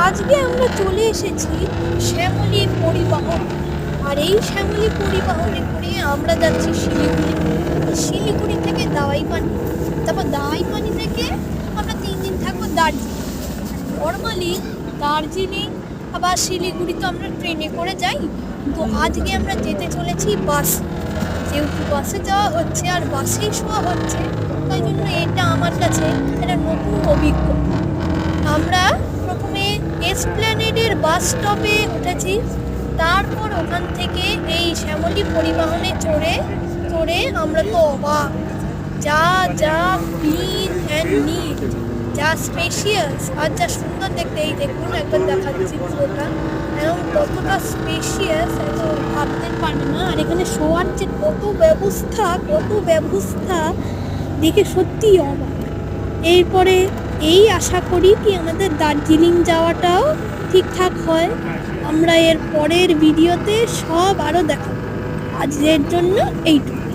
আজকে আমরা চলে এসেছি শ্যামলী পরিবহন। আর এই শ্যামলী পরিবহনে করে আমরা যাচ্ছি শিলিগুড়ি। শিলিগুড়ি থেকে দাওয়াইপানি, তারপর দাওয়াইপানি থেকে আমরা 3 দিন থাকবো দার্জিলিং। নর্মালি দার্জিলিং আবার শিলিগুড়ি তো আমরা ট্রেনে করে যাই, তো আজকে আমরা যেতে চলেছি বাস। যেহেতু বাসে যাওয়া হচ্ছে আর বাসেই শোয়া হচ্ছে, তাই জন্য এটা আমার কাছে একটা নতুন অভিজ্ঞতা। আমরা প্রথমে এসপ্ল্যানেডের বাস স্টপে উঠেছি, তারপর ওখান থেকে এই শ্যামলী পরিবহনে চড়ে আমরা তো অবাক। যা যা ক্লিন অ্যান্ড নিট, যা স্পেশিয়াস আর যা সুন্দর দেখতে। এই দেখুন একবার দেখাচ্ছি পুরোটা, এবং কতটা স্পেশিয়াস এত ভাবতে পারে না। আর এখানে শোয়ার যে কত ব্যবস্থা দেখে সত্যিই অবাক। এরপরে এই আশা করি কি আমাদের দার্জিলিং যাওয়াটাও ঠিকঠাক হয়। আমরা এর পরের ভিডিওতে সব আরও দেখাবো। আজকের জন্য এইটুকু।